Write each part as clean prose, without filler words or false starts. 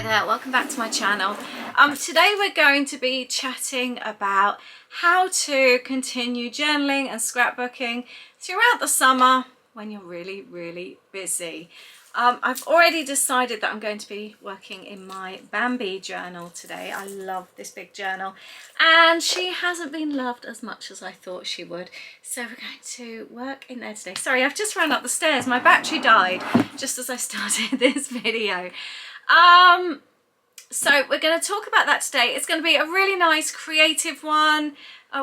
there, welcome back to my channel. Today we're going to be chatting about how to continue journaling and scrapbooking throughout the summer when you're really busy. I've already decided that I'm going to be working in my Bambi journal today. I love this big journal and she hasn't been loved as much as I thought she would. So we're going to work in there today. Sorry, I've just run up the stairs. My battery died just as I started this video. So we're going to talk about that today. It's going to be a really nice creative one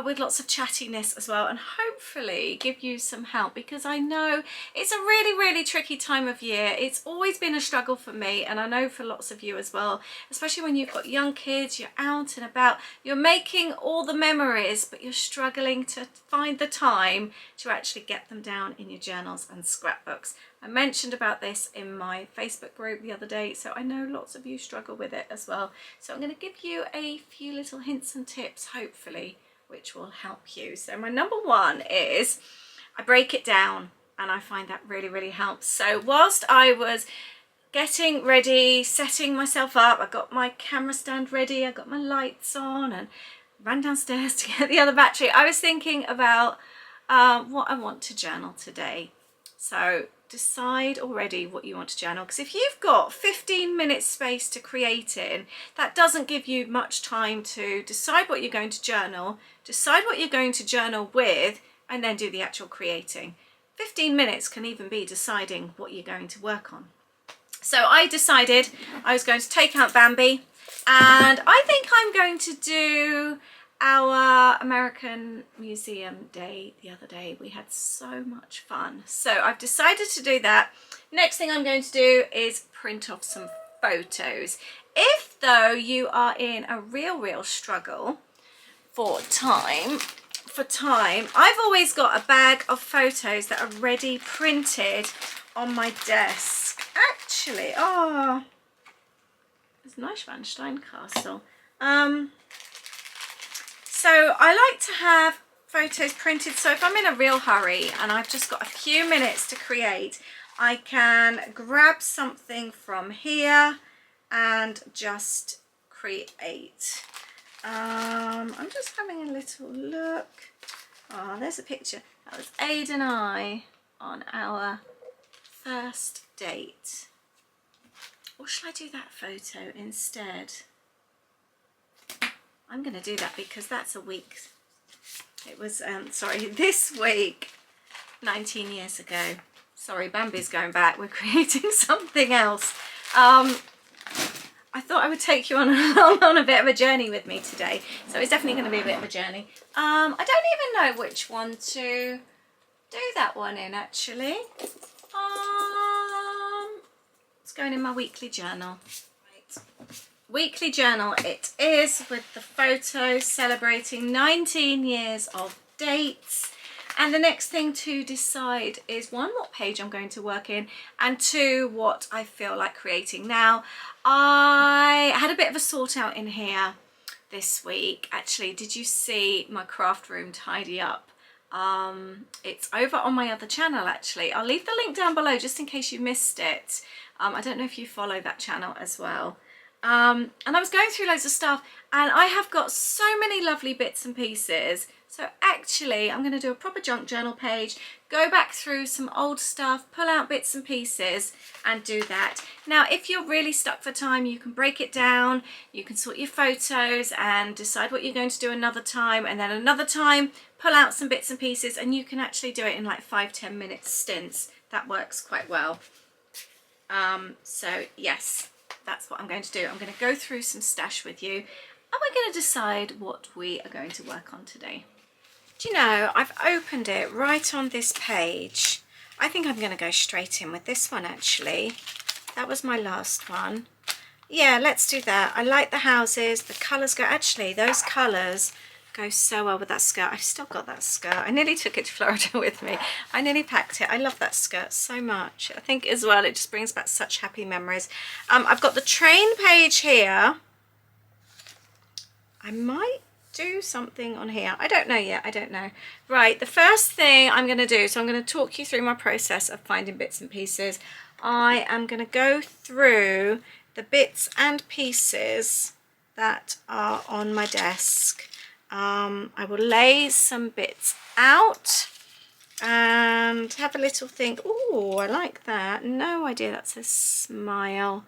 with lots of chattiness as well, and hopefully give you some help, because I know it's a really tricky time of year. It's always been a struggle for me, and I know for lots of you as well, especially when you've got young kids, you're out and about, you're making all the memories, but you're struggling to find the time to actually get them down in your journals and scrapbooks. I mentioned about this in my Facebook group the other day, so I know lots of you struggle with it as well. So I'm going to give you a few little hints and tips, hopefully, which will help you. So my number one is I break it down, and I find that really helps. So whilst I was getting ready, setting myself up, I got my camera stand ready, I got my lights on and ran downstairs to get the other battery, I was thinking about what I want to journal today. So decide already what you want to journal, because if you've got 15 minutes space to create in, that doesn't give you much time to decide what you're going to journal, decide what you're going to journal with, and then do the actual creating. 15 minutes can even be deciding what you're going to work on. So I decided I was going to take out Bambi, and I think I'm going to do our American Museum Day the other day. We had so much fun, so I've decided to do that. Next thing I'm going to do is print off some photos. If though you are in a real struggle for time, I've always got a bag of photos that are ready printed on my desk. Actually, oh, there's Neuschwanstein Castle. So I like to have photos printed, so if I'm in a real hurry and I've just got a few minutes to create, I can grab something from here and just create. I'm just having a little look. Oh, there's a picture. That was Aid and I on our first date. Or shall I do that photo instead? I'm going to do that because that's a week. It was, sorry, this week, 19 years ago. Sorry, Bambi's going back. We're creating something else. I thought I would take you on a bit of a journey with me today. So it's definitely going to be a bit of a journey. I don't even know which one to do that one in, actually. It's going in my weekly journal. Right. Weekly journal it is, with the photos celebrating 19 years of dates. And the next thing to decide is, one, what page I'm going to work in, and two, what I feel like creating. Now, I had a bit of a sort out in here this week. Actually, did you see my craft room tidy up? It's over on my other channel, actually. I'll leave the link down below just in case you missed it. I don't know if you follow that channel as well. And I was going through loads of stuff, and I have got so many lovely bits and pieces. So actually I'm going to do a proper junk journal page, go back through some old stuff, pull out bits and pieces and do that. Now if you're really stuck for time, you can break it down, you can sort your photos and decide what you're going to do another time, and then another time pull out some bits and pieces, and you can actually do it in like 5-10 minute stints. That works quite well. So yes, that's what I'm going to do. I'm going to go through some stash with you, and we're going to decide what we are going to work on today. Do you know, I've opened it right on this page. I think I'm going to go straight in with this one, actually. That was my last one. Yeah, let's do that. I like the houses, the colours go, actually those colours go so well with that skirt. I've still got that skirt. I nearly took it to Florida with me. I nearly packed it. I love that skirt so much. I think as well it just brings back such happy memories. I've got the train page here. I might do something on here. I don't know yet. I don't know. Right, the first thing I'm going to do, so I'm going to talk you through my process of finding bits and pieces. I am going to go through the bits and pieces that are on my desk. I will lay some bits out and have a little think. Oh, I like that. No idea that's a smile.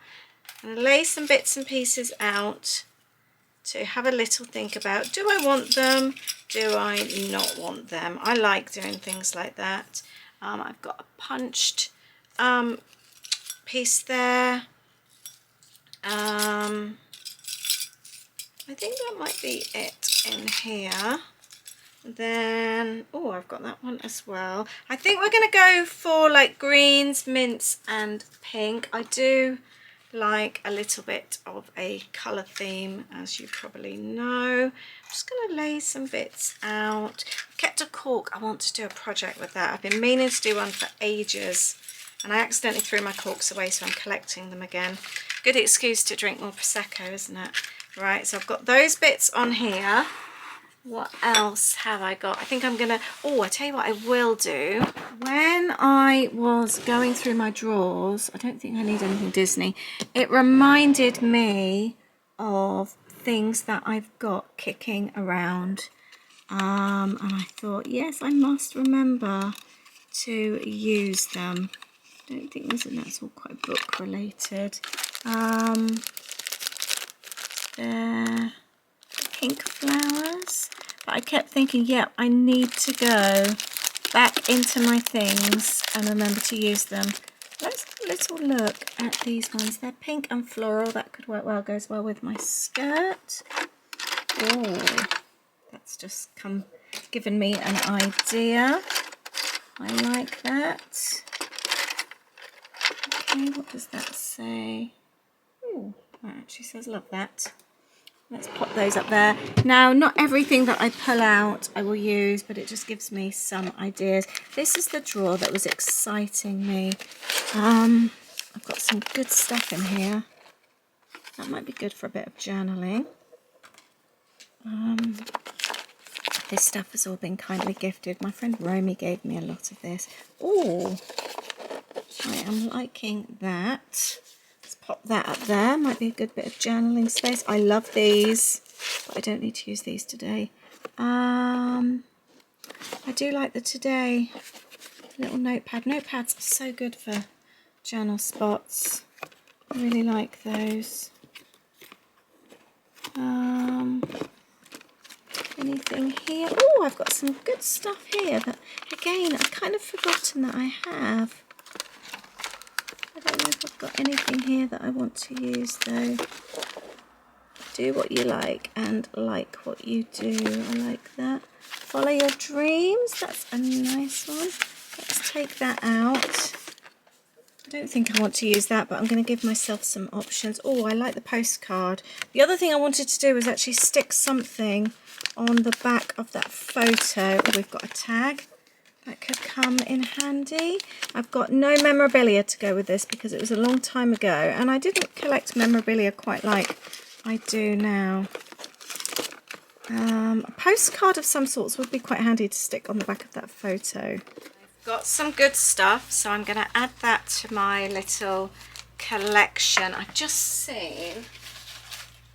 And lay some bits and pieces out to have a little think about. Do I want them? Do I not want them? I like doing things like that. I've got a punched piece there. I think that might be it in here. Then, oh, I've got that one as well. I think we're going to go for like greens, mints and pink. I do like a little bit of a colour theme, as you probably know. I'm just going to lay some bits out. I've kept a cork. I want to do a project with that. I've been meaning to do one for ages and I accidentally threw my corks away, so I'm collecting them again. Good excuse to drink more Prosecco, isn't it? Right, so I've got those bits on here. What else have I got? I think I'm gonna, oh, I tell you what I will do. When I was going through my drawers, I don't think I need anything Disney. It reminded me of things that I've got kicking around. And I thought, yes, I must remember to use them. I don't think that's all quite book related. They're pink flowers, but I kept thinking, yeah, I need to go back into my things and remember to use them. Let's have a little look at these ones. They're pink and floral. That could work well, goes well with my skirt. Oh, that's just given me an idea. I like that. Okay, what does that say? Oh, that actually says love that. Let's pop those up there. Now, not everything that I pull out I will use, but it just gives me some ideas. This is the drawer that was exciting me. I've got some good stuff in here. That might be good for a bit of journaling. This stuff has all been kindly gifted. My friend Romy gave me a lot of this. Oh, I am liking that. Pop that up there, might be a good bit of journaling space. I love these, but I don't need to use these today. I do like the Today little notepad. Notepads are so good for journal spots. I really like those. Anything here? Oh, I've got some good stuff here that, again, I've kind of forgotten that I have. I don't know if I've got anything here that I want to use though. Do what you like and like what you do. I like that. Follow your dreams. That's a nice one. Let's take that out. I don't think I want to use that, but I'm going to give myself some options. Oh, I like the postcard. The other thing I wanted to do was actually stick something on the back of that photo. Oh, we've got a tag. That could come in handy. I've got no memorabilia to go with this because it was a long time ago and I didn't collect memorabilia quite like I do now. A postcard of some sorts would be quite handy to stick on the back of that photo. I've got some good stuff, so I'm going to add that to my little collection. I've just seen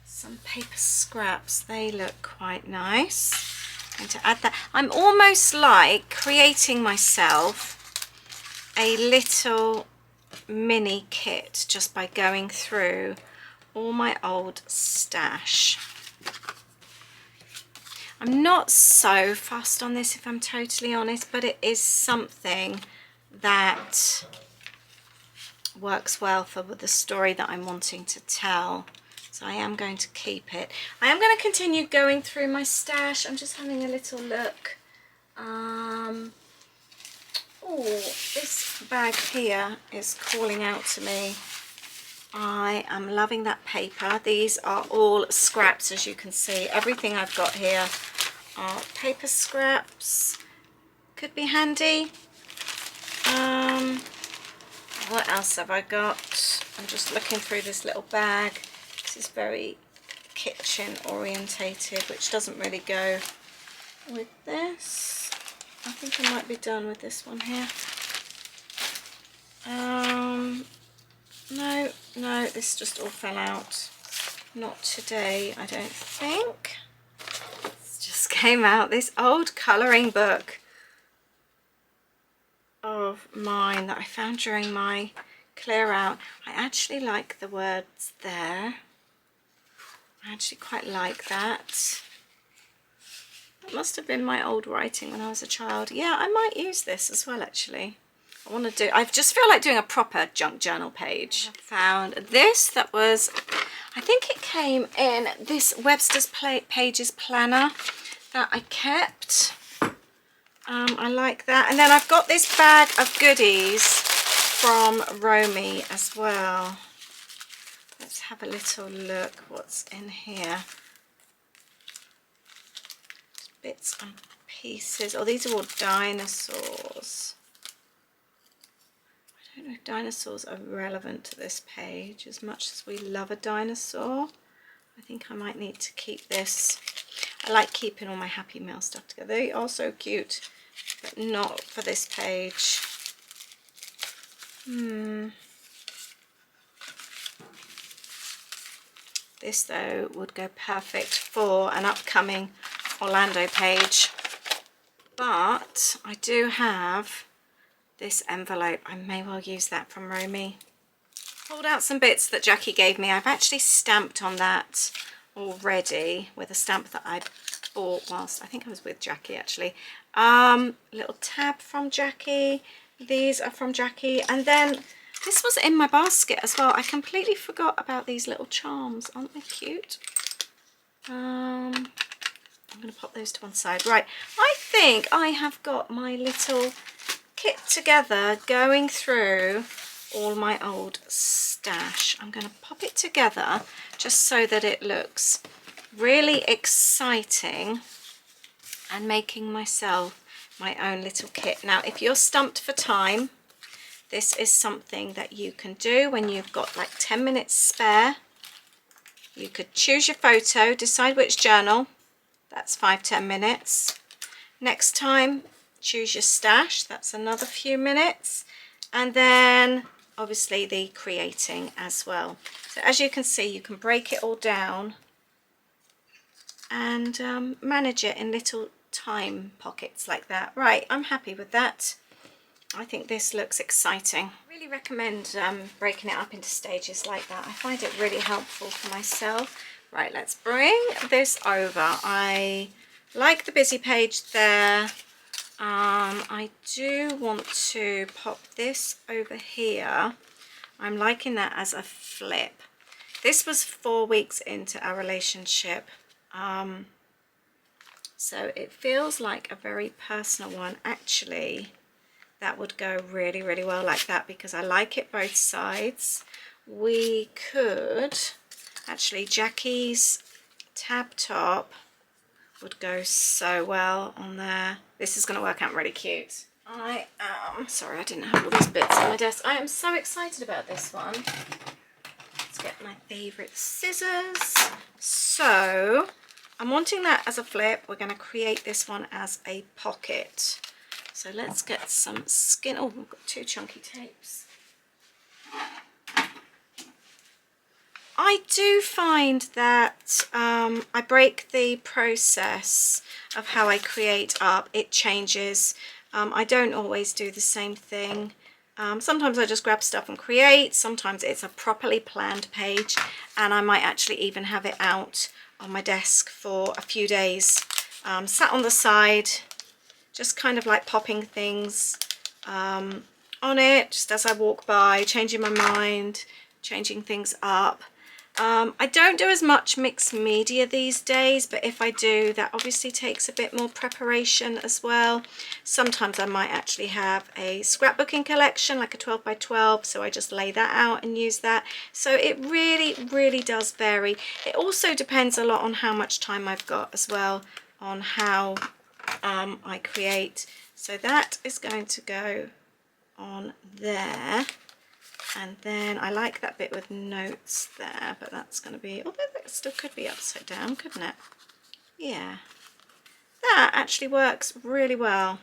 some paper scraps. They look quite nice. And to add that, I'm almost like creating myself a little mini kit just by going through all my old stash. I'm not so fussed on this, if I'm totally honest, but it is something that works well for the story that I'm wanting to tell. So I am going to keep it. I am going to continue going through my stash. I'm just having a little look. Oh, this bag here is calling out to me. I am loving that paper. These are all scraps, as you can see. Everything I've got here are paper scraps. Could be handy. What else have I got? I'm just looking through this little bag. This is very kitchen orientated, which doesn't really go with this. I think I might be done with this one here. No, no, this just all fell out. Not today, I don't think. It just came out, this old colouring book of mine that I found during my clear out. I actually like the words there. I actually quite like that. That must have been my old writing when I was a child. Yeah, I might use this as well actually. I just feel like doing a proper junk journal page. I found this that was, I think it came in this Webster's Pages planner that I kept. I like that. And then I've got this bag of goodies from Romy as well. Let's have a little look what's in here. Bits and pieces. Oh, these are all dinosaurs. I don't know if dinosaurs are relevant to this page as much as we love a dinosaur. I think I might need to keep this. I like keeping all my Happy Mail stuff together. They are so cute, but not for this page. This though would go perfect for an upcoming Orlando page. But I do have this envelope. I may well use that from Romy. Pulled out some bits that Jackie gave me. I've actually stamped on that already with a stamp that I bought whilst I think I was with Jackie actually. Little tab from Jackie. These are from Jackie. And then this was in my basket as well. I completely forgot about these little charms. Aren't they cute? I'm going to pop those to one side. Right, I think I have got my little kit together going through all my old stash. I'm going to pop it together just so that it looks really exciting and making myself my own little kit. Now, if you're stumped for time, this is something that you can do when you've got like 10 minutes spare. You could choose your photo, decide which journal. That's 5-10 minutes. Next time, choose your stash. That's another few minutes. And then obviously the creating as well. So as you can see, you can break it all down and manage it in little time pockets like that. Right, I'm happy with that. I think this looks exciting. I really recommend breaking it up into stages like that. I find it really helpful for myself. Right, let's bring this over. I like the busy page there. I do want to pop this over here. I'm liking that as a flip. This was 4 weeks into our relationship. So it feels like a very personal one. Actually, that would go really, really well like that because I like it both sides. We could, actually, Jackie's tab top would go so well on there. This is going to work out really cute. I am, sorry I didn't have all these bits on my desk. I am so excited about this one. Let's get my favourite scissors. So I'm wanting that as a flip. We're going to create this one as a pocket. So let's get some skin. Oh, we've got 2 chunky tapes. I do find that I break the process of how I create up. It changes. I don't always do the same thing. Sometimes I just grab stuff and create. Sometimes it's a properly planned page, and I might actually even have it out on my desk for a few days, sat on the side, just kind of like popping things on it just as I walk by, changing my mind, changing things up. I don't do as much mixed media these days, but if I do, that obviously takes a bit more preparation as well. Sometimes I might actually have a scrapbooking collection, like a 12 by 12, so I just lay that out and use that. So it really, really does vary. It also depends a lot on how much time I've got as well, on how I create. So that is going to go on there. And then I like that bit with notes there, but that's going to be, although that still could be upside down, couldn't it? Yeah, that actually works really well.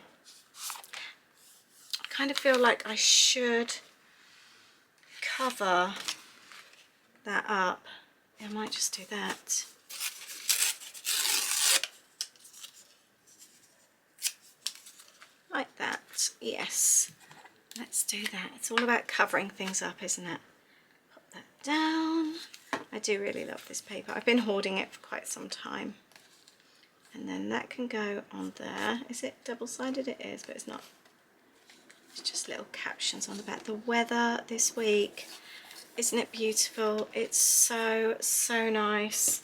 I kind of feel like I should cover that up. I might just do that. Like that, yes. Let's do that. It's all about covering things up, isn't it? Pop that down. I do really love this paper. I've been hoarding it for quite some time. And then that can go on there. Is it double-sided? It is, but it's not. It's just little captions on the back. The weather this week, isn't it beautiful? It's so, so nice.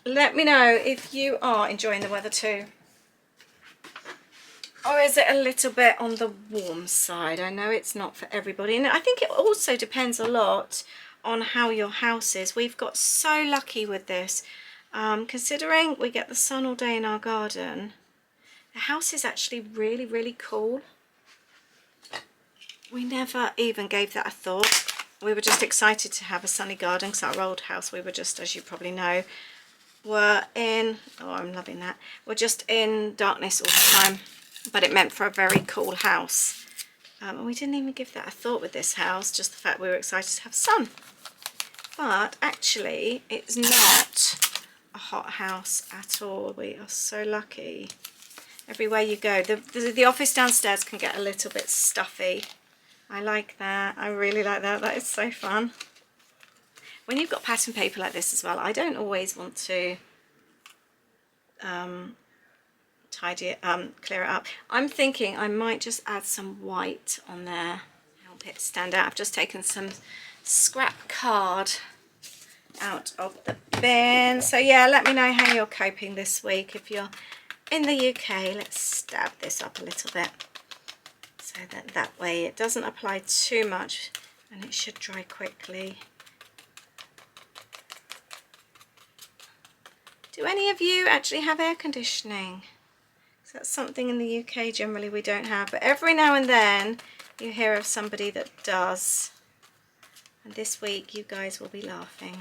Let me know if you are enjoying the weather too. Or is it a little bit on the warm side? I know it's not for everybody. And I think it also depends a lot on how your house is. We've got so lucky with this. Considering we get the sun all day in our garden, the house is actually really, really cool. We never even gave that a thought. We were just excited to have a sunny garden because our old house, we were just, as you probably know, were in, oh, I'm loving that. We're just in darkness all the time. But it meant for a very cool house. And we didn't even give that a thought with this house, just the fact we were excited to have sun. But actually, it's not a hot house at all. We are so lucky. Everywhere you go, the office downstairs can get a little bit stuffy. I like that. I really like that. That is so fun. When you've got pattern paper like this as well, I don't always want to tidy it, clear it up. I'm thinking I might just add some white on there, help it stand out. I've just taken some scrap card out of the bin. So yeah, let me know how you're coping this week. If you're in the UK, let's stab this up a little bit so that way it doesn't apply too much and it should dry quickly. Do any of you actually have air conditioning? That's something in the UK generally we don't have, but every now and then you hear of somebody that does. And this week you guys will be laughing.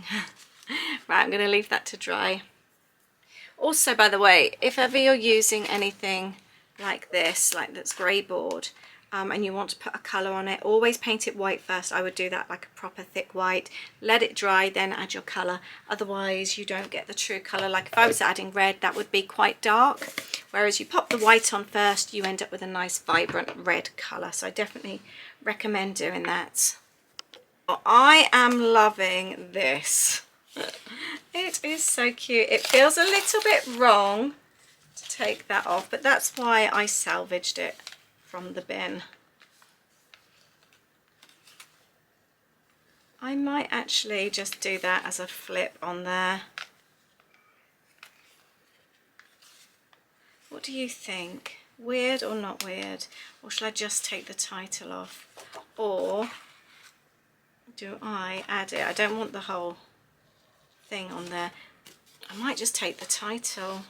Right, I'm going to leave that to dry. Also, by the way, if ever you're using anything like this, like that's grey board, and you want to put a colour on it, always paint it white first. I would do that like a proper thick white. Let it dry, then add your colour. Otherwise, you don't get the true colour. Like if I was adding red, that would be quite dark. Whereas you pop the white on first, you end up with a nice vibrant red colour. So I definitely recommend doing that. Well, I am loving this. It is so cute. It feels a little bit wrong to take that off, but that's why I salvaged it from the bin. I might actually just do that as a flip on there. What do you think? Weird or not weird? Or shall I just take the title off? Or do I add it? I don't want the whole thing on there. I might just take the title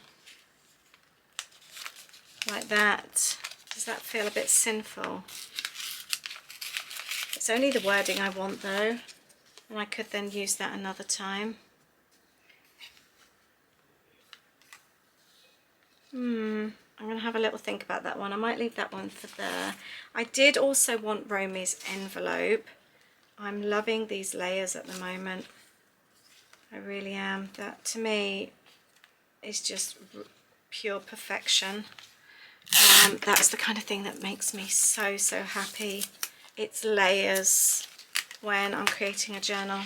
like that. Does that feel a bit sinful? It's only the wording I want though, and I could then use that another time. I'm going to have a little think about that one. I might leave that one for there. I did also want Romy's envelope. I'm loving these layers at the moment. I really am. That to me is just pure perfection. That's the kind of thing that makes me so, so happy. It's layers when I'm creating a journal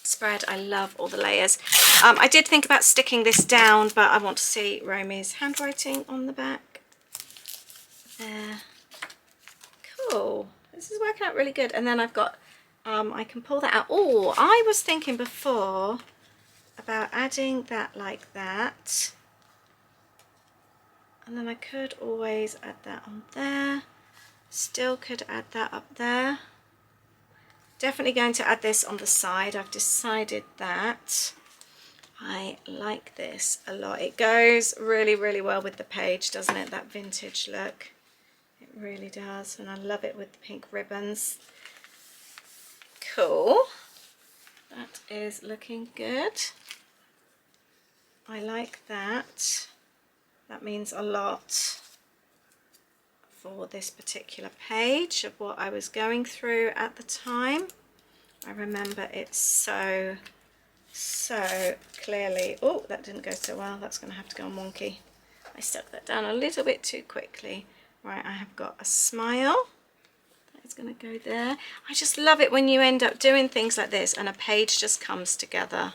spread. I love all the layers. I did think about sticking this down, but I want to see Romy's handwriting on the back. There. Cool. This is working out really good. And then I've got, I can pull that out. Oh, I was thinking before about adding that like that. And then I could always add that on there. Still could add that up there. Definitely going to add this on the side. I've decided that I like this a lot. It goes really, really well with the page, doesn't it? That vintage look. It really does. And I love it with the pink ribbons. Cool. That is looking good. I like that. That means a lot for this particular page of what I was going through at the time. I remember it so clearly. Oh, that didn't go so well. That's going to have to go on wonky. I stuck that down a little bit too quickly. Right, I have got a smile. That is going to go there. I just love it when you end up doing things like this and a page just comes together.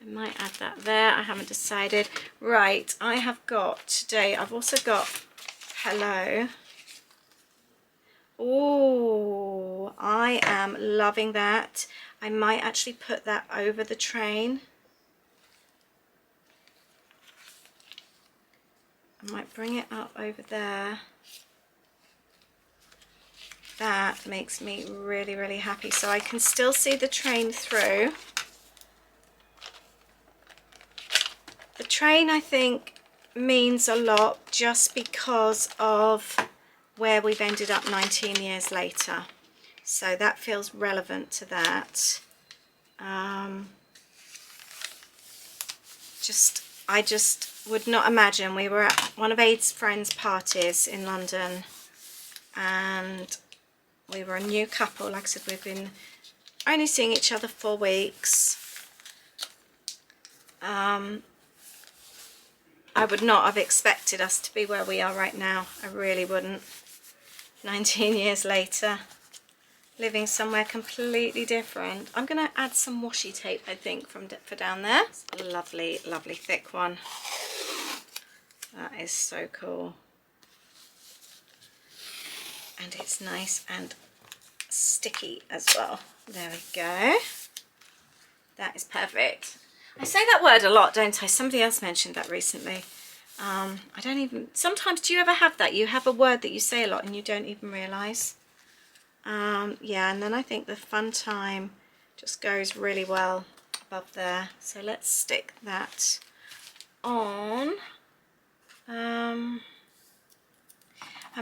I might add that there. I haven't decided. Right, I have got today, I've also got hello. Oh, I am loving that. I might actually put that over the train. I might bring it up over there. That makes me really, really happy. So I can still see the train through. The train, I think, means a lot just because of where we've ended up 19 years later. So that feels relevant to that. I just would not imagine. We were at one of Aid's friends' parties in London, and we were a new couple. Like I said, we've been only seeing each other 4 weeks. I would not have expected us to be where we are right now. I really wouldn't. 19 years later, living somewhere completely different. I'm going to add some washi tape, I think, for down there. It's a lovely, lovely thick one. That is so cool. And it's nice and sticky as well. There we go. That is perfect. I say that word a lot, don't I? Somebody else mentioned that recently. I don't even... Sometimes, do you ever have that? You have a word that you say a lot and you don't even realise. Yeah, and then I think the fun time just goes really well above there. So let's stick that on. I'm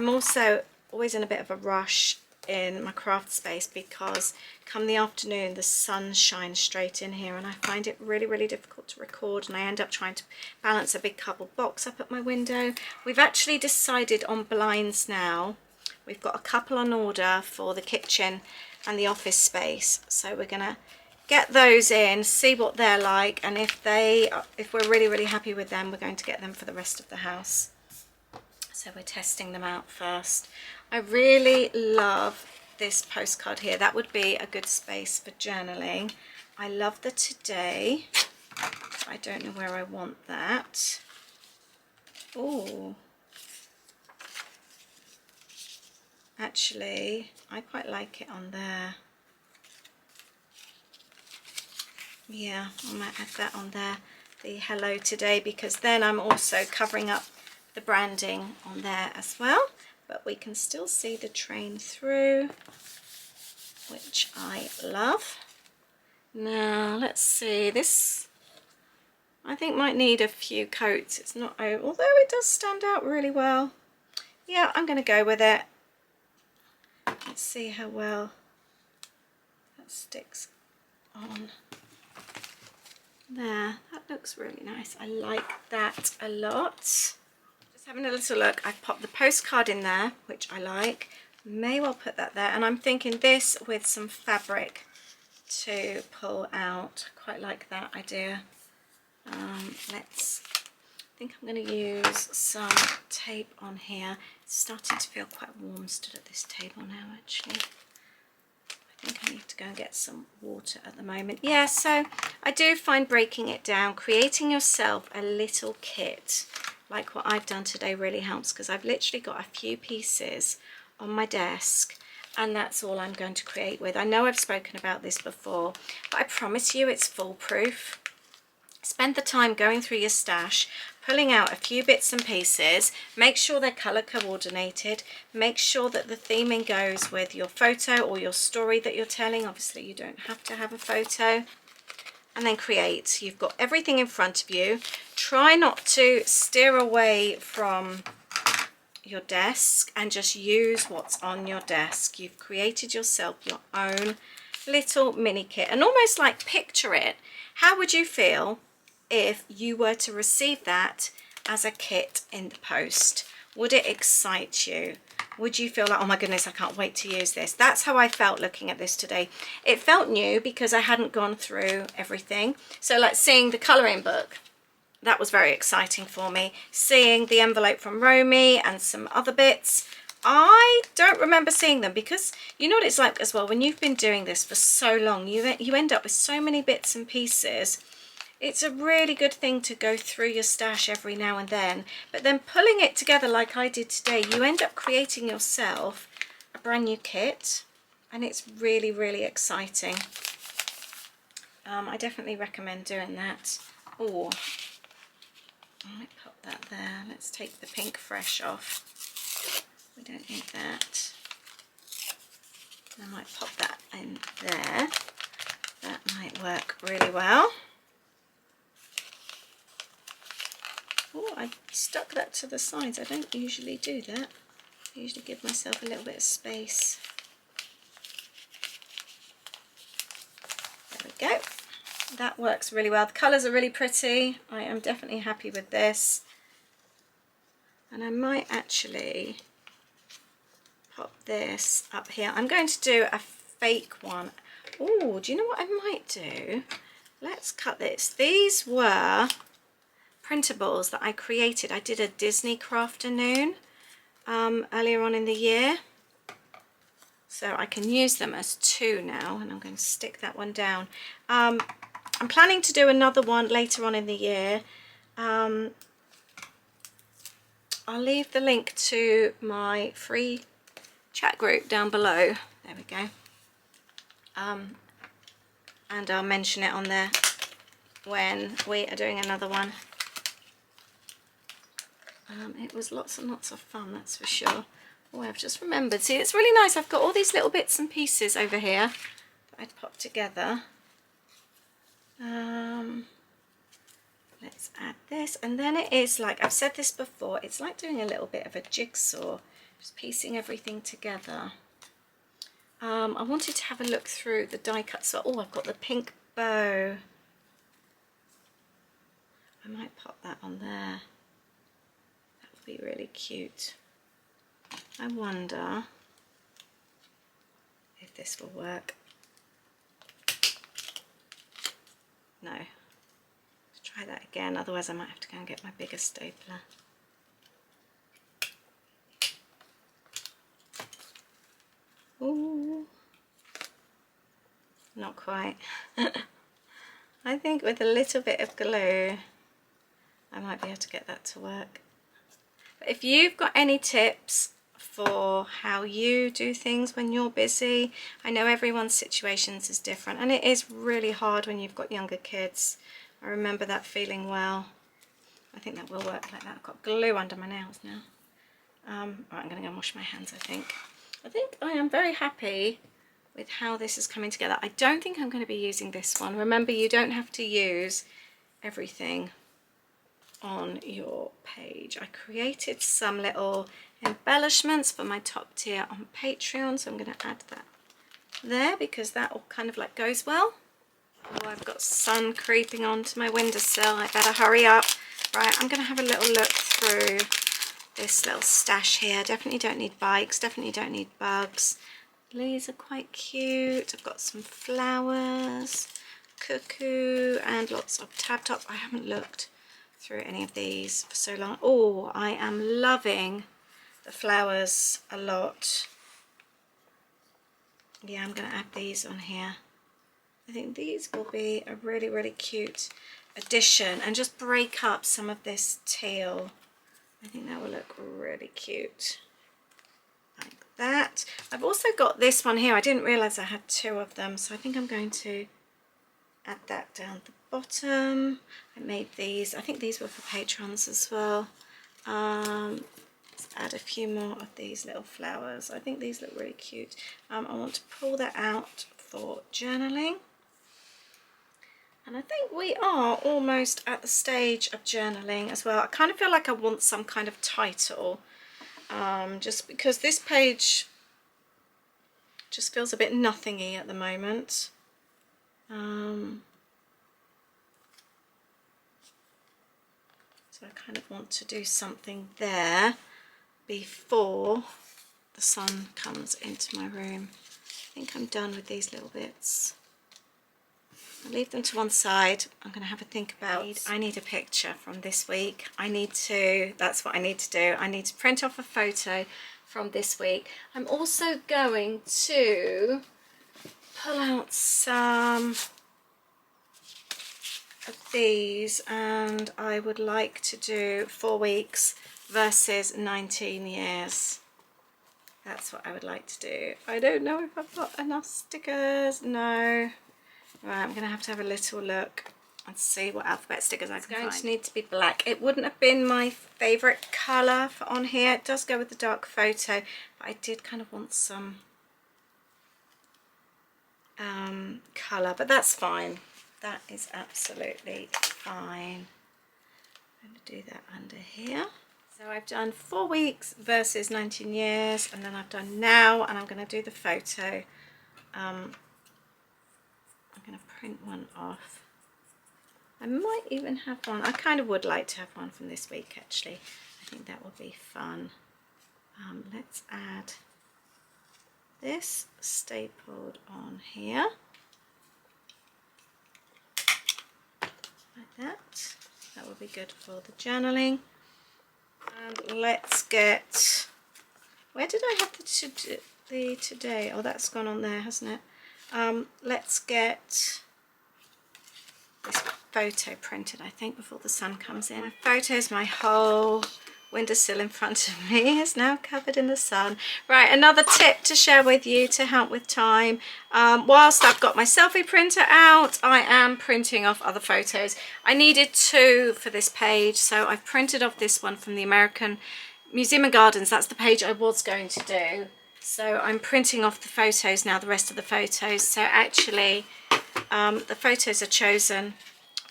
also always in a bit of a rush in my craft space because come the afternoon the sun shines straight in here and I find it really, really difficult to record, and I end up trying to balance a big cardboard box up at my window. We've actually decided on blinds now. We've got a couple on order for the kitchen and the office space, so we're gonna get those in, see what they're like, and if we're really, really happy with them, we're going to get them for the rest of the house. So we're testing them out first. I really love this postcard here. That would be a good space for journaling. I love the today. I don't know where I want that. Oh, actually, I quite like it on there. Yeah, I might add that on there, the hello today, because then I'm also covering up the branding on there as well. But we can still see the train through, which I love. Now let's see, this I think might need a few coats. It's not, although it does stand out really well. Yeah, I'm going to go with it. Let's see how well that sticks on there. That looks really nice. I like that a lot. Having a little look, I've popped the postcard in there, which I like. May well put that there, and I'm thinking this with some fabric to pull out. I quite like that idea. I think I'm going to use some tape on here. It's starting to feel quite warm stood at this table now, actually. I think I need to go and get some water at the moment. Yeah, so I do find breaking it down, creating yourself a little kit like what I've done today really helps, because I've literally got a few pieces on my desk and that's all I'm going to create with. I know I've spoken about this before, but I promise you it's foolproof. Spend the time going through your stash, pulling out a few bits and pieces, make sure they're colour coordinated, make sure that the theming goes with your photo or your story that you're telling. Obviously you don't have to have a photo. And then create. You've got everything in front of you. Try not to steer away from your desk and just use what's on your desk. You've created yourself your own little mini kit, and almost like picture it. How would you feel if you were to receive that as a kit in the post? Would it excite you? would you feel like, oh my goodness, I can't wait to use this? That's how I felt looking at this today. It felt new because I hadn't gone through everything. So like seeing the colouring book, that was very exciting for me. Seeing the envelope from Romy and some other bits, I don't remember seeing them, because you know what it's like as well, when you've been doing this for so long, you end up with so many bits and pieces. It's a really good thing to go through your stash every now and then, but then pulling it together like I did today, you end up creating yourself a brand new kit, and it's really, really exciting. I definitely recommend doing that. Oh, I might pop that there. Let's take the pink fresh off. We don't need that. I might pop that in there. That might work really well. Oh, I stuck that to the sides. I don't usually do that. I usually give myself a little bit of space. There we go. That works really well. The colours are really pretty. I am definitely happy with this. And I might actually pop this up here. I'm going to do a fake one. Oh, do you know what I might do? Let's cut this. These were printables that I created. I did a Disney Crafternoon earlier on in the year. So I can use them as two now, and I'm going to stick that one down. I'm planning to do another one later on in the year. I'll leave the link to my free chat group down below. There we go. And I'll mention it on there when we are doing another one. It was lots and lots of fun, that's for sure. Oh, I've just remembered. See, it's really nice. I've got all these little bits and pieces over here that I'd pop together. Let's add this, and then it is like, I've said this before, it's like doing a little bit of a jigsaw, just piecing everything together. I wanted to have a look through the die cut. So, oh, I've got the pink bow. I might pop that on there. That would be really cute. I wonder if this will work. No. Let's try that again, otherwise I might have to go and get my bigger stapler. Ooh. Not quite. I think with a little bit of glue I might be able to get that to work. But if you've got any tips for how you do things when you're busy, I know everyone's situations is different, and it is really hard when you've got younger kids. I remember that feeling well. I think that will work like that. I've got glue under my nails now. Right, I'm going to go and wash my hands, I think. I think I am very happy with how this is coming together. I don't think I'm going to be using this one. Remember, you don't have to use everything on your page. I created some little embellishments for my top tier on Patreon, so I'm going to add that there because that all kind of like goes well. Oh, I've got sun creeping onto my windowsill. I better hurry up. Right, I'm going to have a little look through this little stash here. Definitely don't need bikes, definitely don't need bugs. These are quite cute. I've got some flowers, cuckoo, and lots of tab top. I haven't looked through any of these for so long. Oh, I am loving the flowers a lot. Yeah, I'm going to add these on here. I think these will be a really, really cute addition and just break up some of this teal. I think that will look really cute. Like that. I've also got this one here. I didn't realise I had two of them, so I think I'm going to add that down the bottom. I made these. I think these were for patrons as well. Let's add a few more of these little flowers. I think these look really cute. I want to pull that out for journaling. And I think we are almost at the stage of journaling as well. I kind of feel like I want some kind of title, just because this page just feels a bit nothingy at the moment. So I kind of want to do something there before the sun comes into my room. I think I'm done with these little bits. I'll leave them to one side. I'm going to have a think about, I need a picture from this week. That's what I need to do. I need to print off a photo from this week. I'm also going to pull out some of these, and I would like to do 4 weeks versus 19 years. That's what I would like to do. I don't know if I've got enough stickers. No. Right, I'm going to have a little look and see what alphabet stickers I can find. It's going to need to be black. It wouldn't have been my favourite colour for on here. It does go with the dark photo, but I did kind of want some colour, but that's fine. That is absolutely fine. I'm going to do that under here. So I've done 4 weeks versus 19 years, and then I've done now, and I'm going to do the photo. I'm going to print one off. I might even have one. I kind of would like to have one from this week, actually. I think that would be fun. Let's add this stapled on here. Like that. That will be good for the journaling. And let's get, where did I have the today? Oh, that's gone on there, hasn't it? Let's get this photo printed, I think, before the sun comes in. My photos, my whole windowsill in front of me is now covered in the sun. Right, another tip to share with you to help with time. Whilst I've got my selfie printer out, I am printing off other photos. I needed 2 for this page, so I've printed off this one from the American Museum and Gardens. That's the page I was going to do. So I'm printing off the photos now, the rest of the photos. So actually, the photos are chosen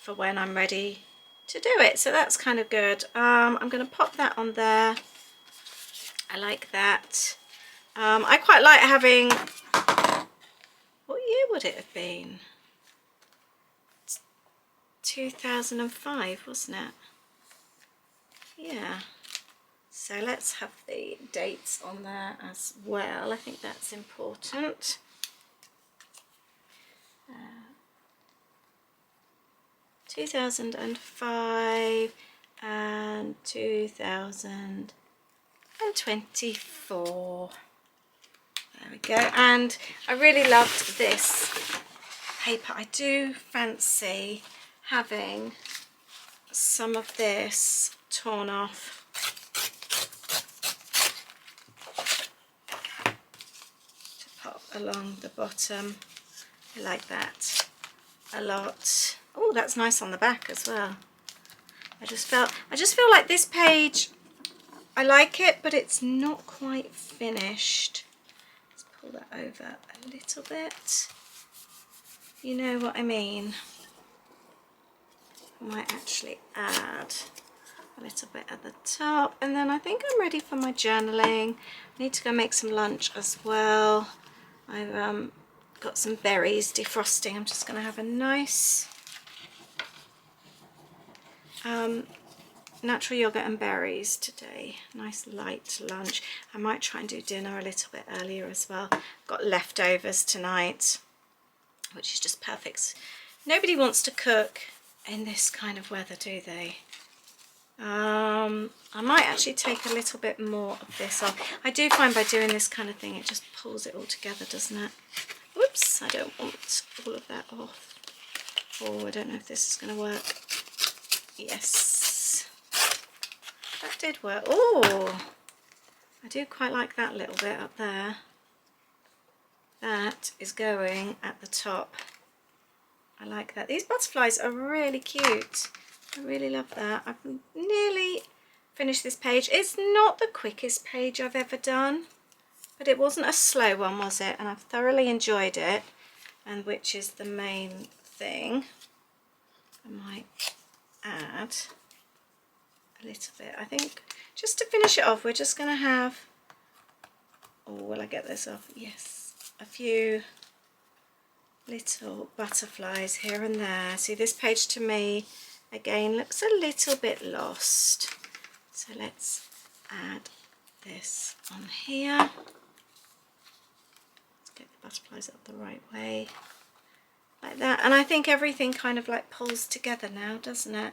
for when I'm ready to do it, so that's kind of good. I'm going to pop that on there. I like that. I quite like having, what year would it have been? 2005, wasn't it? Yeah. So let's have the dates on there as well. I think that's important. 2005 and 2024. There we go. And I really loved this paper. I do fancy having some of this torn off. To pop along the bottom. I like that a lot. Oh, that's nice on the back as well. I just feel like this page, I like it, but it's not quite finished. Let's pull that over a little bit. You know what I mean. I might actually add a little bit at the top, and then I think I'm ready for my journaling. I need to go make some lunch as well. I've got some berries defrosting. I'm just going to have a nice natural yogurt and berries today. Nice light lunch. I might try and do dinner a little bit earlier as well. Got leftovers tonight, which is just perfect. Nobody wants to cook in this kind of weather, do they? I might actually take a little bit more of this off. I do find by doing this kind of thing, it just pulls it all together, doesn't it? Whoops, I don't want all of that off. Oh, I don't know if this is going to work. Yes, that did work. Oh, I do quite like that little bit up there. That is going at the top. I like that. These butterflies are really cute. I really love that. I've nearly finished this page. It's not the quickest page I've ever done, but it wasn't a slow one, was it? And I've thoroughly enjoyed it, and which is the main thing. I might add a little bit. I think just to finish it off, we're just going to have, oh, will I get this off? Yes, a few little butterflies here and there. See, this page to me again looks a little bit lost, so let's add this on here. butterflies up the right way, like that. And I think everything kind of like pulls together now, doesn't it?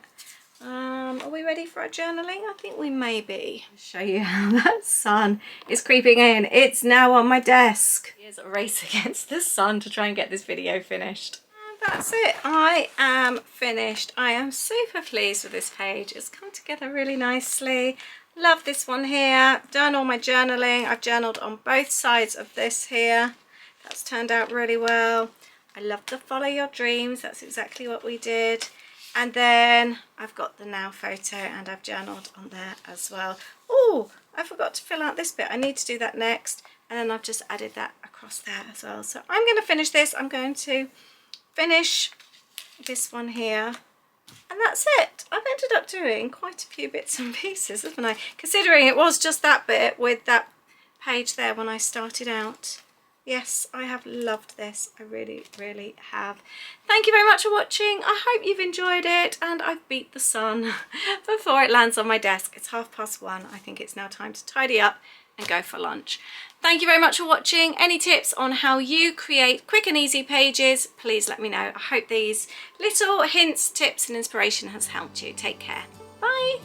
Are we ready for our journaling? I think we may be. I'll show you how that sun is creeping in. It's now on my desk. Here's a race against the sun to try and get this video finished. And that's it. I am finished. I am super pleased with this page. It's come together really nicely. Love this one here. Done all my journaling. I've journaled on both sides of this here. That's turned out really well. I love the follow your dreams. That's exactly what we did. And then I've got the now photo and I've journaled on there as well. Oh, I forgot to fill out this bit. I need to do that next. And then I've just added that across there as well. So I'm going to finish this. I'm going to finish this one here. And that's it. I've ended up doing quite a few bits and pieces, haven't I? Considering it was just that bit with that page there when I started out. Yes, I have loved this. I really, really have. Thank you very much for watching. I hope you've enjoyed it, and I've beat the sun before it lands on my desk. It's 1:30. I think it's now time to tidy up and go for lunch. Thank you very much for watching. Any tips on how you create quick and easy pages, please let me know. I hope these little hints, tips and inspiration has helped you. Take care. Bye.